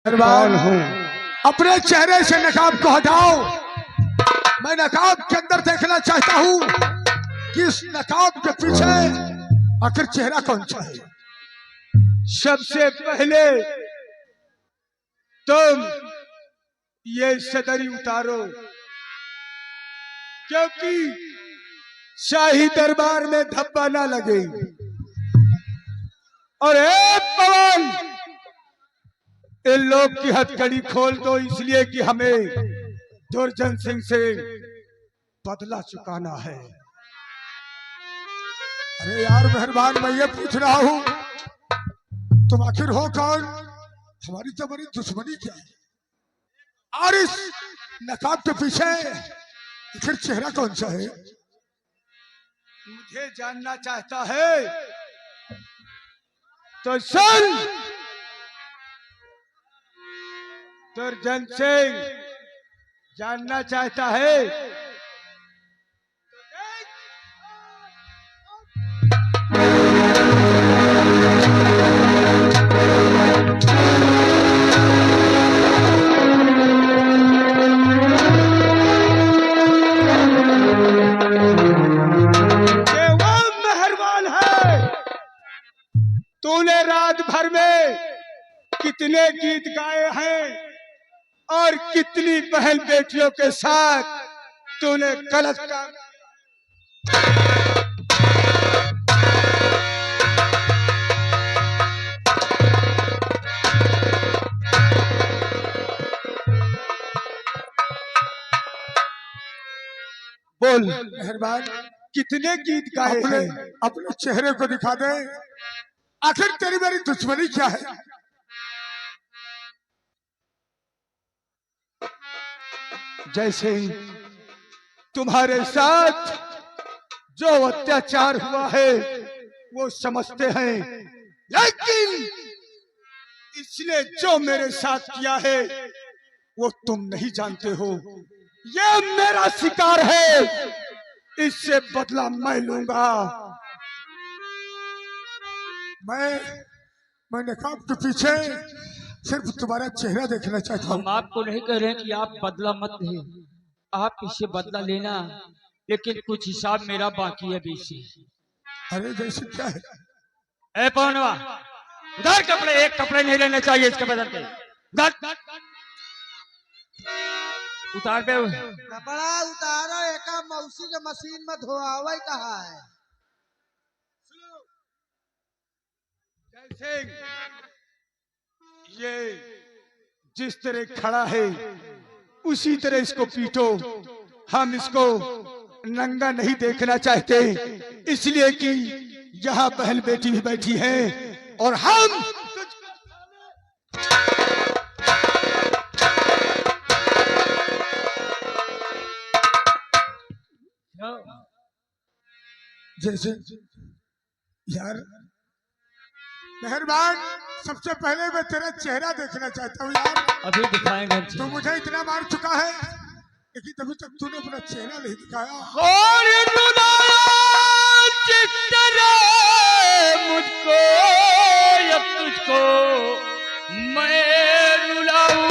कौन हूँ? अपने चेहरे से नकाब को हटाओ। मैं नकाब के अंदर देखना चाहता हूँ कि इस नकाब के पीछे आखिर चेहरा कौन सा है। सबसे पहले तुम ये सदरी उतारो, क्योंकि शाही दरबार में धब्बा ना लगे। और पवन, इन लोग की हथकड़ी खोल दो, इसलिए कि हमें दुर्जन सिंह से बदला चुकाना है। अरे यार मेहरबान, मैं ये पूछ रहा हूँ तुम आखिर हो कौन? हमारी तुम्हारी दुश्मनी क्या है? और इस नकाब के पीछे आखिर चेहरा कौन सा है? मुझे जानना चाहता है तो सुन। दुर्जन सिंह जानना चाहता है कि वो मेहरबान है। तूने रात भर में कितने गीत गाए हैं और कितनी बहन बेटियों के साथ तूने गलत काम। बोल मेहरबान, कितने गीत गाए अपने हैं? अपने चेहरे को दिखा दे। आखिर तेरी मेरी दुश्मनी क्या है? जैसे तुम्हारे साथ जो अत्याचार हुआ है वो समझते हैं, लेकिन इसने जो मेरे साथ किया है वो तुम नहीं जानते हो। ये मेरा शिकार है, इससे बदला मैं लूंगा। मैं नकाब के पीछे सिर्फ तुम्हारा चेहरा देखना चाहता हूँ। हम आपको नहीं कह रहे हैं कि आप बदला मत लें, आप इससे बदला लेना, लेकिन कुछ हिसाब मेरा बाकी है बीच से। अरे जैसे क्या है? ए पवनवा, उधर कपड़े, एक कपड़े नहीं लेने चाहिए इसके बदल पे। उतार पे। कपड़ा उतारो, एका मौसी के मशीन में धोआवे कहा है। जैसे ये जिस तरह खड़ा है उसी तरह इसको पीटो। हम इसको नंगा नहीं देखना चाहते, इसलिए कि यहाँ बहन बेटी भी बैठी है और हम जैसे यार मेहरबान, सबसे पहले मैं तेरा चेहरा देखना चाहता हूँ यार। अभी दिखाएंगे हम। तू मुझे इतना मार चुका है लेकिन अभी तक तूने अपना चेहरा नहीं दिखाया। और रुलाया जिस तरह मुझको या तुझको मैं रुलाऊं।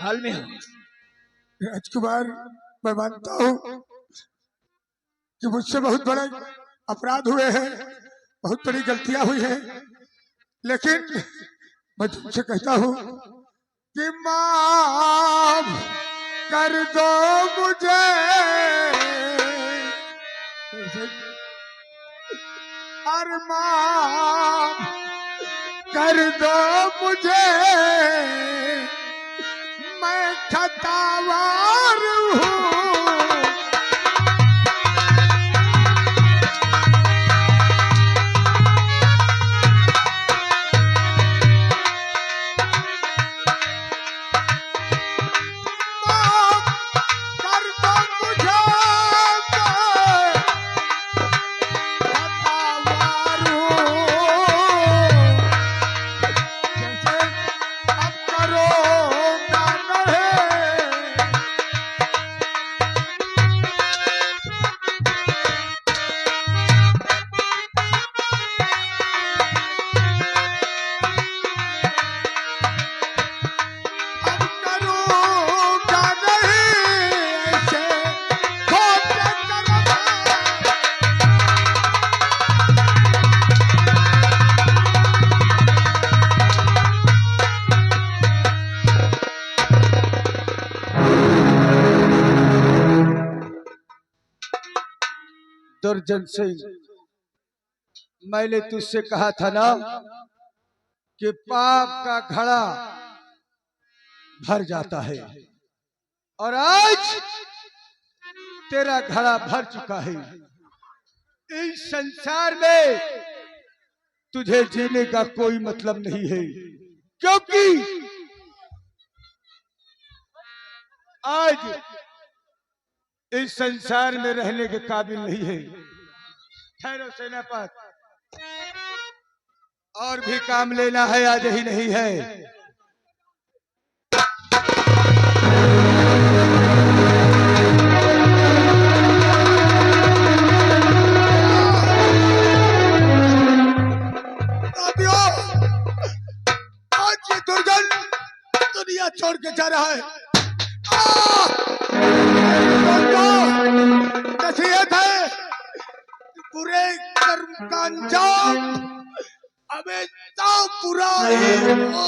हाल में राजकुमार, मैं मानता हूँ कि मुझसे बहुत बड़े अपराध हुए हैं, बहुत बड़ी गलतियां हुई हैं, लेकिन मैं तुमसे कहता हूँ कि माफ कर दो मुझे। कैसे अरमान कर दो मुझे, मैं खतावार हूँ। दुर्जन सिंह, मैंने तुझसे कहा था ना कि पाप का घड़ा भर जाता है, और आज तेरा घड़ा भर चुका है। इस संसार में तुझे जीने का कोई मतलब नहीं है, क्योंकि आज इस संसार में रहने के काबिल नहीं है। ठहरो सेनापति, और भी काम लेना है, आज ही नहीं है। आज ये दुर्जन दुनिया छोड़ के जा रहा है। नसीहत है, बुरे कर्म का अंजाम हमेशा बुरा ही हो।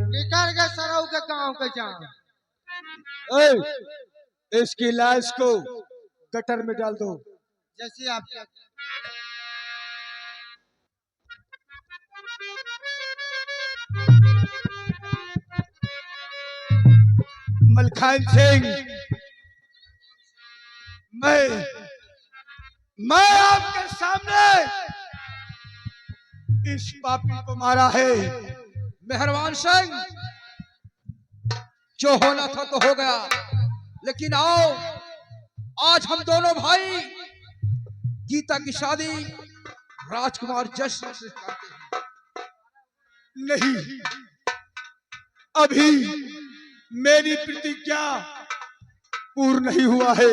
निकल गए सरऊ के गांव के जान। इसकी लाश को गटर में डाल दो। जैसे आप मलखान सिंह, मैं आपके सामने इस पापी को मारा है। मेहरबान सिंह, जो होना था तो हो गया, लेकिन आओ आज हम दोनों भाई गीता की शादी राजकुमार जश्न से करते हैं। नहीं, अभी मेरी प्रतिज्ञा पूर्ण नहीं हुआ है,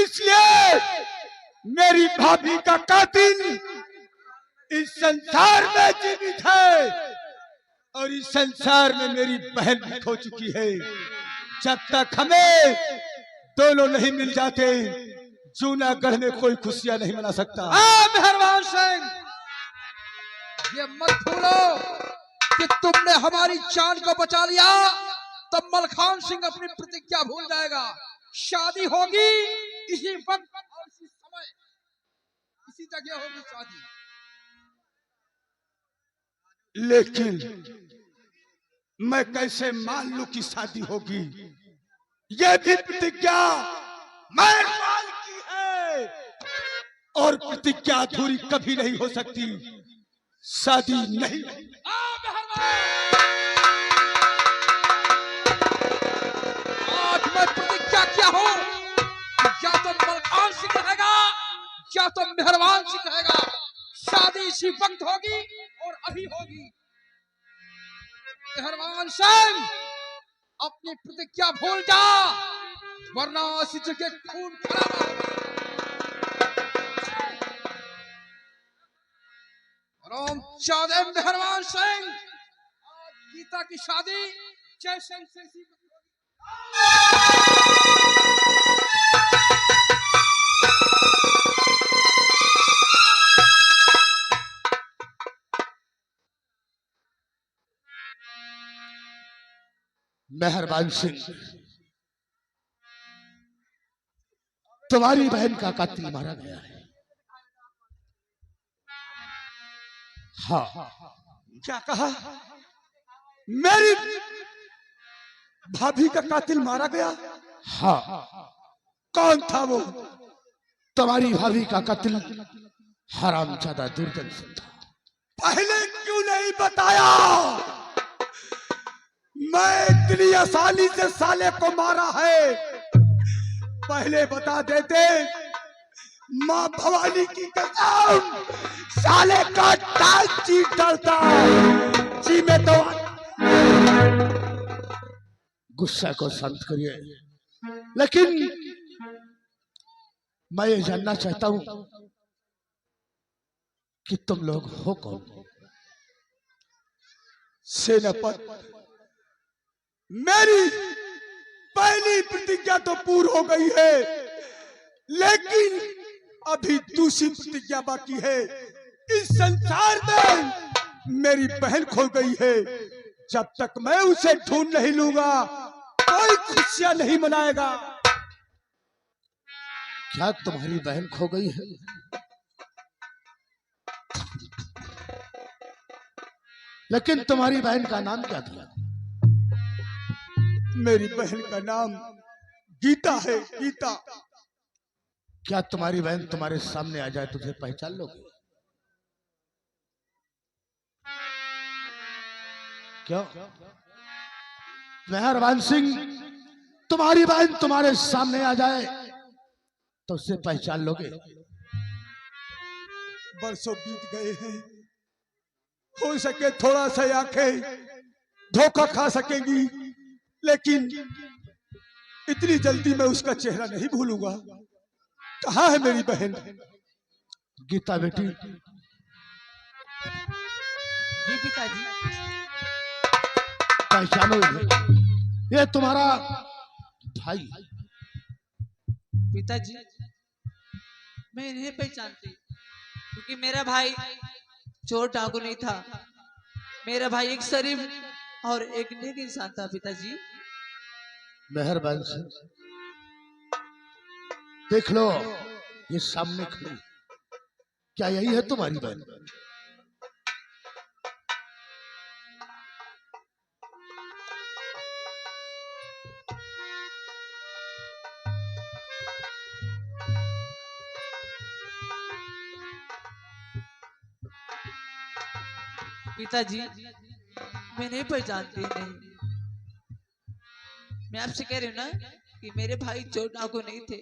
इसलिए मेरी भाभी का कातिल इस संसार में जीवित है, और इस संसार में मेरी बहन भी खो चुकी है। जब तक हमें दोनों नहीं मिल जाते, जूनागढ़ में कोई खुशियां नहीं मना सकता। मेहरबान सिंह, ये मत भूलो कि तुमने हमारी जान को बचा लिया, तब मलखान सिंह अपनी प्रतिज्ञा भूल जाएगा। शादी होगी इसी वक्त और इसी समय, इसी जगह होगी शादी। लेकिन मैं कैसे मान लूं कि शादी होगी? यह भी प्रतिज्ञा मैं मान की है, और प्रतिज्ञा अधूरी कभी नहीं हो सकती। शादी नहीं। आज मैं प्रतिज्ञा किया हूं, या तो मलखान सिंह रहेगा या तो मेहरबान सिंह रहेगा। शादी इसी वक्त होगी और अभी होगी। मेहरबान सिंह, अपनी प्रतिज्ञा भूल जा, वरना इसी जगह खून खराबा होगा। राम चाँदे मेहरबान सिंह, गीता की शादी जयसिंह से इसी वक्त मेहरबान सिंह, तुम्हारी बहन का कातिल मारा गया है। हाँ, क्या कहा? मेरी भाभी का कातिल मारा गया? हाँ, कौन था वो? तुम्हारी भाभी का कातिल हरामजादा दुर्जन सिंह था। पहले क्यों नहीं बताया? मैं इतनी आसानी से साले को मारा है, पहले बता देते। माँ भवानी की कसम, साले का टांग चीर डालता। जी में तो गुस्सा को शांत करिए, लेकिन मैं ये जानना चाहता हूं कि तुम लोग हो कौन? सेनापति, मेरी पहली प्रतिज्ञा तो पूरी हो गई है, लेकिन अभी दूसरी प्रतिज्ञा बाकी है। इस संसार में मेरी बहन खो गई है, जब तक मैं उसे ढूंढ नहीं लूंगा कोई खुशियां नहीं मनाएगा। क्या तुम्हारी बहन खो गई है? लेकिन तुम्हारी बहन का नाम क्या था? मेरी बहन का नाम गीता है, गीता। क्या तुम्हारी बहन तुम्हारे सामने आ जाए तुझे पहचान लोगे? क्यों? मेहरबान सिंह, तुम्हारी बहन तुम्हारे सामने आ जाए तो उसे पहचान लोगे? बरसों बीत गए हैं, हो सके थोड़ा सा आंखें धोखा खा सकेंगी, लेकिन इतनी जल्दी मैं उसका चेहरा नहीं भूलूंगा। कहाँ है मेरी बहन? गीता बेटी, जी पिताजी। पहचानो इन्हें, ये तुम्हारा भाई। पिताजी, मैं इन्हें पहचानती क्योंकि मेरा भाई चोर डाकू नहीं था। मेरा भाई एक शरीफ और एक नेक इंसान था पिताजी। मेहरबान सिंह, देख लो ये सामने खड़ी, क्या यही है तुम्हारी बहन? पिताजी, मैं नहीं पहचानती नहीं। मैं आपसे कह रही हूँ ना कि मेरे भाई चोर डाकू नहीं थे।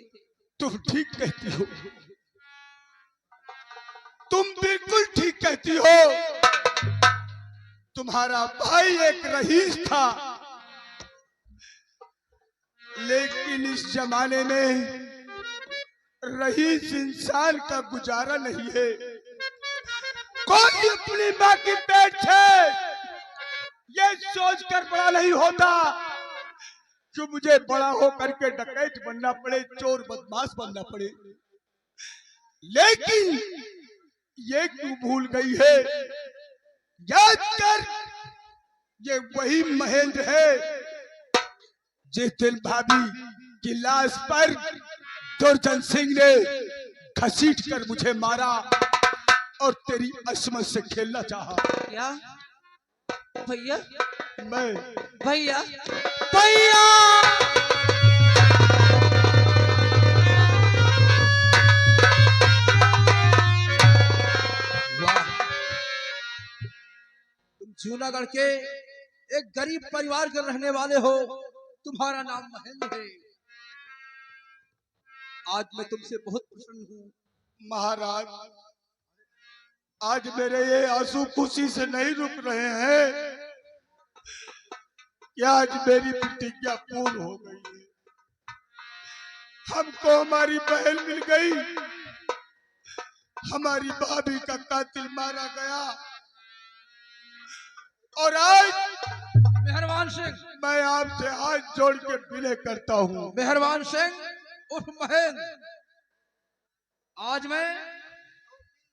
तुम ठीक कहती हो, तुम बिल्कुल ठीक कहती हो। तुम्हारा भाई एक रईस था, लेकिन इस जमाने में रईस इंसान का गुजारा नहीं है। कोई अपनी माँ की पेट है ये सोच कर बड़ा नहीं होता कि मुझे बड़ा होकर के डकैत बनना पड़े, चोर बदमाश बनना पड़े। लेकिन ये क्यों भूल गई है? याद कर, ये वही महेंद्र है जिस दिन भाभी की लाश पर दुर्जन सिंह ने घसीट कर मुझे मारा और तेरी असमत से खेलना चाहा। क्या भैया? मैं भैया, भैया! तुम जूनागढ़ के एक गरीब परिवार के रहने वाले हो। तुम्हारा नाम महेंद्र है। आज मैं तुमसे बहुत प्रसन्न हूँ। महाराज, आज मेरे ये आंसू खुशी से नहीं रुक रहे हैं कि आज मेरी प्रतिज्ञा पूर्ण हो गई है। हमको हमारी बहन मिल गई, हमारी भाभी का कातिल मारा गया, और आज मेहरबान सिंह, मैं आपसे हाथ जोड़ के विनय करता हूँ। मेहरबान सिंह उर्फ महेंद्र, आज मैं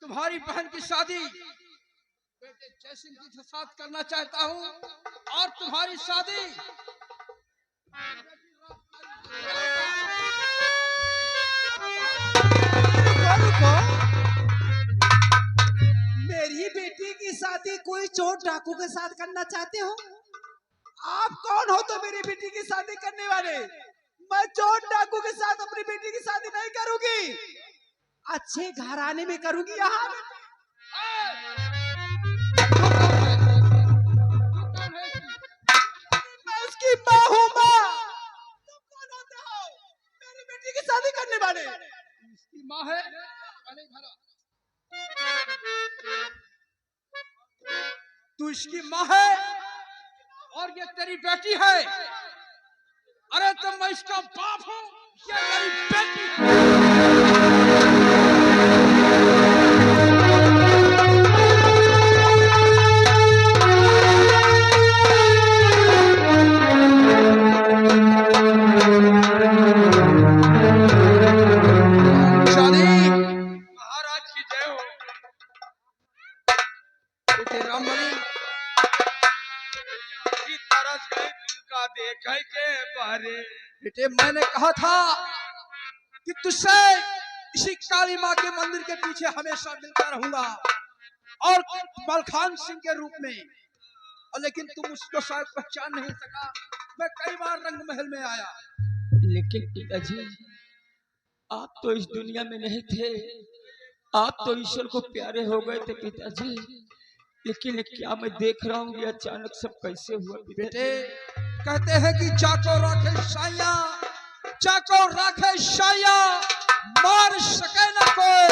तुम्हारी बहन की शादी बेटे जय सिंह के साथ करना चाहता हूँ, और तुम्हारी शादी रुको। मेरी बेटी की शादी कोई चोर डाकू के साथ करना चाहते हो? आप कौन हो तो मेरी बेटी की शादी करने वाले? मैं चोर डाकू के साथ अपनी बेटी की शादी नहीं करूंगी, अच्छे घराने में करूंगी। यहाँ मैं उसकी माँ हूँ। माँ, तुम कौन होते हो मेरी बेटी की शादी करने वाले? इसकी माँ है। अरे घरा। तू इसकी माँ है और ये तेरी बेटी है। अरे तो मैं इसका बाप हूँ, ये मेरी बेटी है। शादी महाराज की जय हो। बेटे रामबली, की तरस गई तुमका देखे के बारे। बेटे मैंने कहा था कि तुझसे इसी काली माँ के मंदिर के पीछे हमेशा मिलता रहूंगा और मलखान सिंह के रूप में, और लेकिन तुम उसको शायद पहचान नहीं सका। मैं कई बार रंग महल में आया, लेकिन पिताजी आप तो इस दुनिया में नहीं थे, आप तो ईश्वर को प्यारे हो गए थे पिताजी। लेकिन क्या मैं देख रहा हूँ ये अचानक सब कैसे हुआ बेटे कहते हैं कि चाको राखे शाया, चाको राखे शाया, मार सके न कोई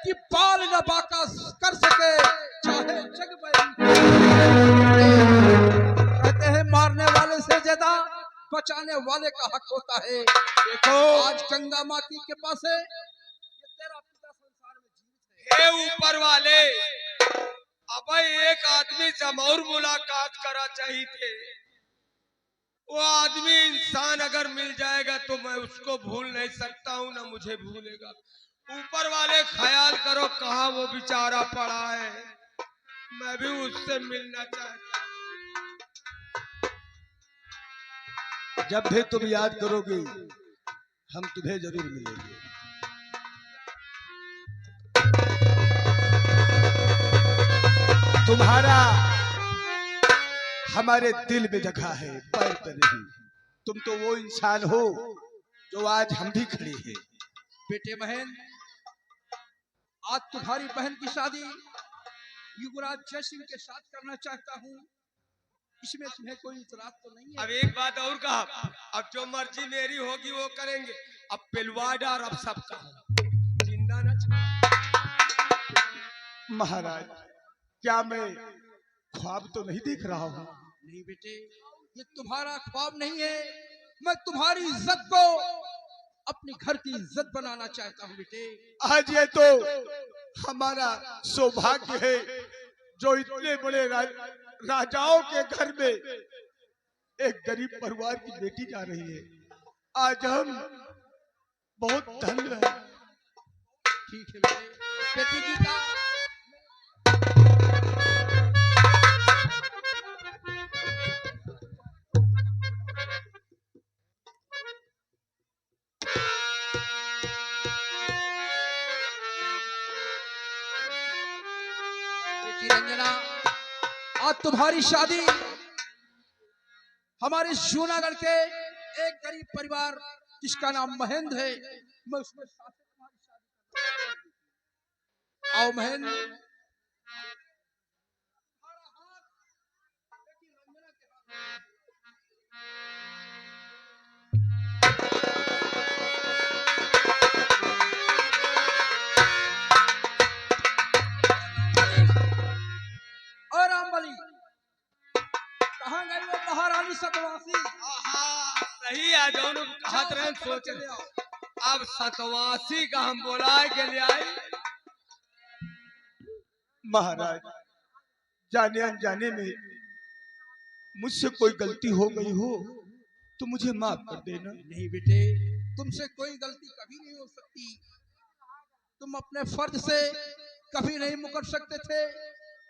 कि पाल न बाका कर सके चाहे जग में। कहते हैं मारने वाले से ज्यादा बचाने वाले का हक होता है। देखो आज गंगा माती के पास है, ये तेरा पिता संसार में जीवित है। हे ऊपर वाले, अब एक आदमी से और मुलाकात करा चाहिए थे। वो आदमी इंसान अगर मिल जाएगा तो मैं उसको भूल नहीं सकता हूँ, ना मुझे भूलेगा। ऊपर वाले ख्याल करो कहाँ वो बेचारा पड़ा है, मैं भी उससे मिलना चाहता हूँ। जब भी तुम याद करोगे हम तुम्हें जरूर मिलेंगे। तुम्हारा हमारे दिल में जगह है, पैर पे नहीं। तुम तो वो इंसान हो जो आज हम भी खड़े हैं। बेटे बहन, आज तुम्हारी बहन की शादी युवराज जय सिंह के साथ करना चाहता हूँ, इसमें तुम्हें कोई इतराज तो नहीं है? अब एक बात और कहा, अब जो मर्जी मेरी होगी वो करेंगे। अब पिलवाड़ा और अब सबका जिंदा न महाराज क्या मैं ख्वाब तो नहीं देख रहा हूँ? नहीं बेटे, ये तुम्हारा ख्वाब नहीं है। मैं तुम्हारी इज्जत को अपने घर की इज्जत बनाना चाहता हूँ बेटे। आज ये तो हमारा सौभाग्य है जो इतने बड़े राजाओं के घर में एक गरीब परिवार की बेटी जा रही है। आज हम बहुत धन्य हैं। ठीक है बेटे, बेटी की का बेटी रंजना, आज तुम्हारी शादी हमारे जूनागढ़ के एक गरीब परिवार जिसका नाम महेंद्र है, मैं उसमें साथ तुम्हारी शादी करूंगा। आओ महेंद्र, तुम्हारा हाथ बेटी रंजना के हाथ और रामबली, कहाँ गई वो महारानी सतवासी? सही है, दोनों कहत रहे सोच रहे। अब सतवासी का हम बोलाए के लिए आए। महाराज जाने अनजाने में मुझसे कोई गलती हो गई हो तो मुझे माफ कर देना। नहीं बेटे, तुमसे कोई गलती कभी नहीं हो सकती। तुम अपने फर्ज से कभी नहीं मुकर सकते थे।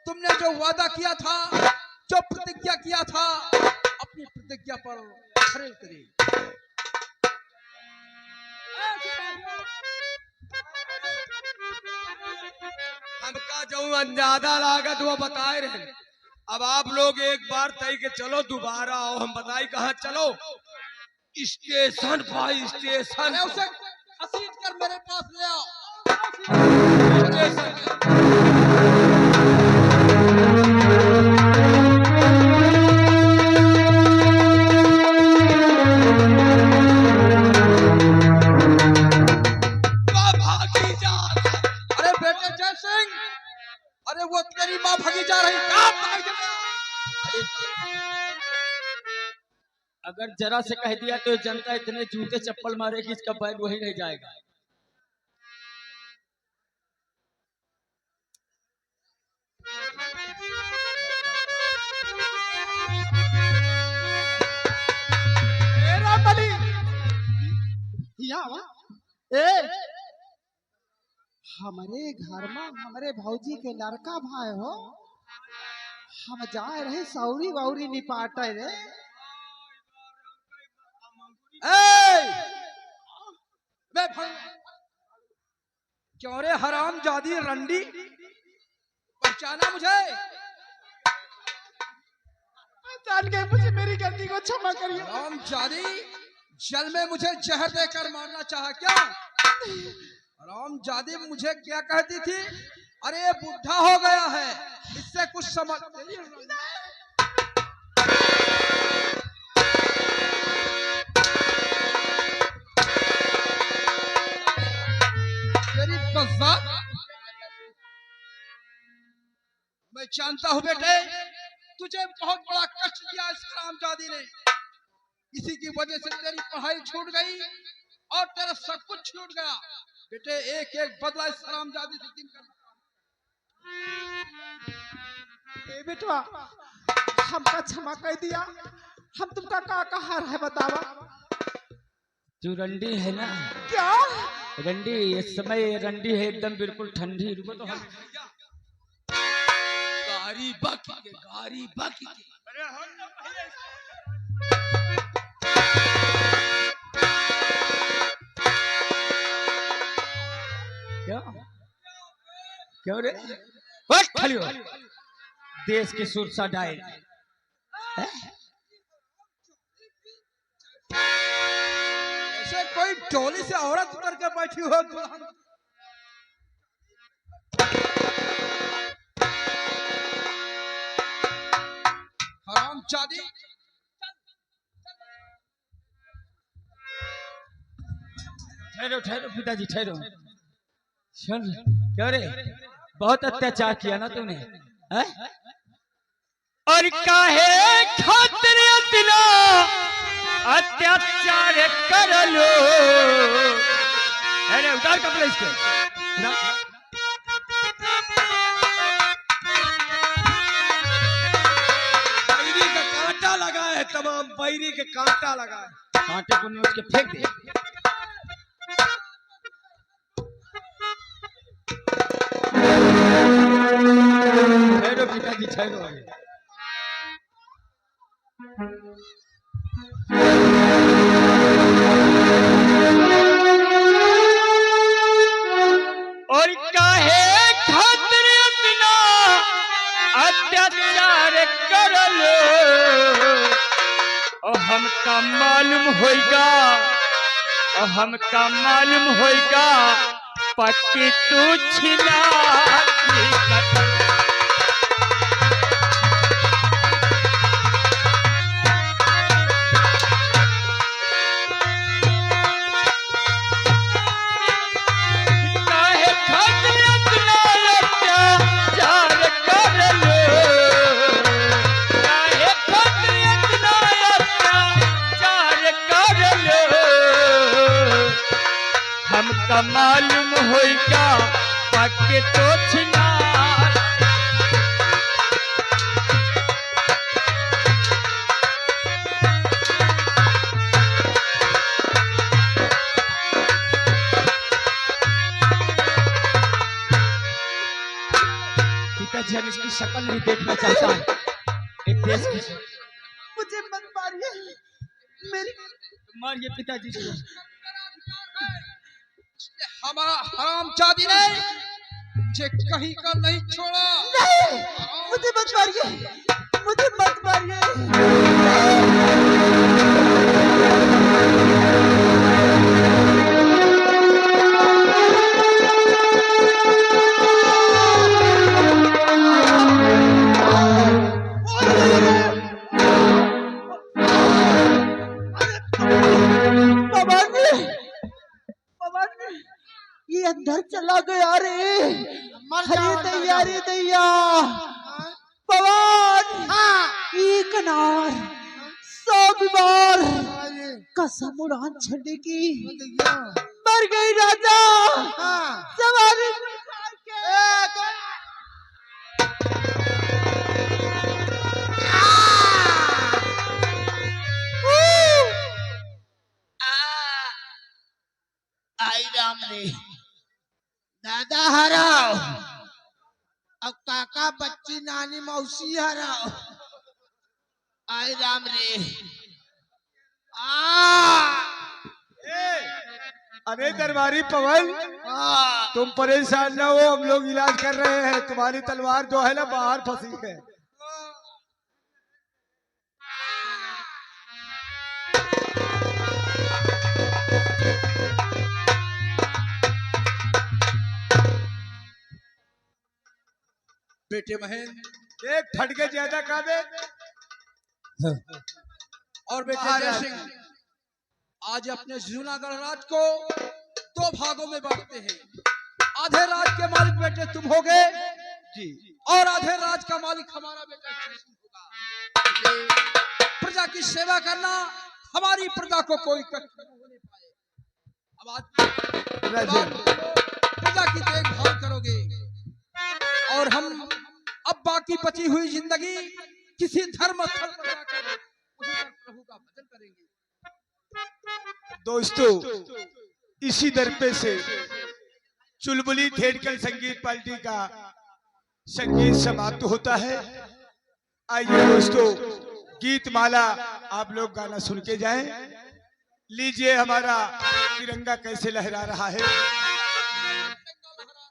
तुमने जो वादा किया था, जो प्रतिज्ञा किया था, अपनी प्रतिज्ञा पर खरीद करी। हमका जो अंदाजा लागत वो बताए रहे। अब आप लोग एक बार तय के चलो, दोबारा आओ, हम बताई कहाँ चलो। Station by station. अरे उसे घसीट कर मेरे पास ले आओ। स्टेशन भागी जा। अरे बेटे जय सिंह, अरे वो तेरी माँ भागी जा रही। कहाँ भागी जा रही? अगर जरा से कह दिया तो जनता इतने जूते चप्पल मारेगी, इसका बैल वही रह जाएगा। हमारे घर में हमारे भौजी के लड़का भाई हो, हम जाए रहे सौरी वौरी निपाटे रे। क्यों रे हराम जादी रंडी, पहचाना मुझे? जान गए, मुझे मेरी गलती को क्षमा करिए। हराम जादी, जल में मुझे जहर देकर मारना चाहा क्या? हराम जादी मुझे क्या कहती थी? अरे ये बुढ़ा हो गया है, इससे कुछ समझ। तेरी बज़ात मैं जानता हूं बेटे, तुझे बहुत बड़ा कष्ट दिया इस हरामजादी ने। इसी की वजह से तेरी पढ़ाई छूट गई और तेरा सब कुछ छूट गया। बेटे एक एक बदला इस हरामजादी से दिन करना। बेटवा, हमका क्षमा कर दिया। हम तुमका का कहा है बतावा? जो रंडी है ना, क्या रंडी इस समय रंडी है एकदम बिल्कुल ठंडी। रुको तो हम गारी बाकी के। क्या क्यों रे? बस खाली हो। देश के सुरक्षा डायल ऐसे कोई टोली से औरत उतर के बैठी हो दुल्हन। हरामजादी, ठहरो ठहरो पिताजी ठहरो। सुन क्यों रे, बहुत अत्याचार किया ना तूने, है? और काहे खातिर इतना अत्याचार कर लो। अरे उतार कपड़े इसके ना। बैरी का कांटा लगा है, तमाम बैरी के कांटा लगा है। कांटे को नोच के फेंक दे। ठहरो पिताजी ठहरो। और काहे खातिर इतना अत्याचार कर लो। और हमका मालूम होगा, और हमका मालूम होगा पक्की तू छिला। हमका मालूम होगा पक्के तो छिना। पिताजी हम इसकी शक्ल नहीं देखना चाहता। एक देश की मुझे मत मारिए, मेरी मारिए पिताजी को। हमारा हरामजादी ने मुझे कहीं का नहीं छोड़ा। नहीं, मुझे मत मारिए, मुझे मत मारिए। पवन, पवन, ये अंदर चला गया रे। अरे दैया, रे दैया। पवन, एक अनार 100 बीमार, कसम उड़ान छड़ने की, मर गई राजा। सवारी आई राम रे, दादा हराओ, अब काका बच्ची नानी मौसी हराओ। आई राम रे। अरे दरबारी पवन, तुम परेशान ना हो, हम लोग इलाज कर रहे हैं। तुम्हारी तलवार जो है ना बाहर फंसी है। बेटे महेंद्र एक फटके ज्यादा काबे। और बेटे जय सिंह, आज अपने जूनागढ़ राज को 2 भागों में बांटते हैं। आधे राज के मालिक बेटे तुम होगे जी, और आधे राज का मालिक हमारा बेटा होगा। प्रजा की सेवा करना, हमारी प्रजा को कोई कष्ट न होने पाए। अब आज प्रजा की देखभाल करोगे, और हम अब बाकी बची हुई जिंदगी किसी धर्म स्थल पर जाकर उसी पर प्रभु का भजन करेंगे। दोस्तों, इसी दर पे से चुलबुली थिएटर संगीत पार्टी का संगीत समाप्त होता है। आइए दोस्तों, गीत माला आप लोग गाना सुन के जाएं। लीजिए, हमारा तिरंगा कैसे लहरा रहा है।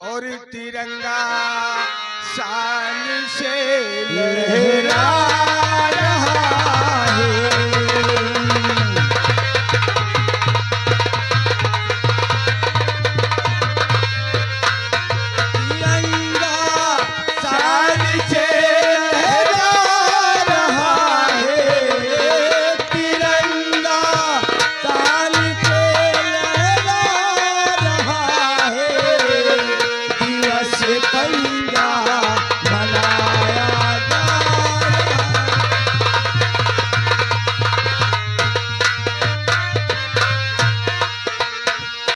और तिरंगा शान से लहरा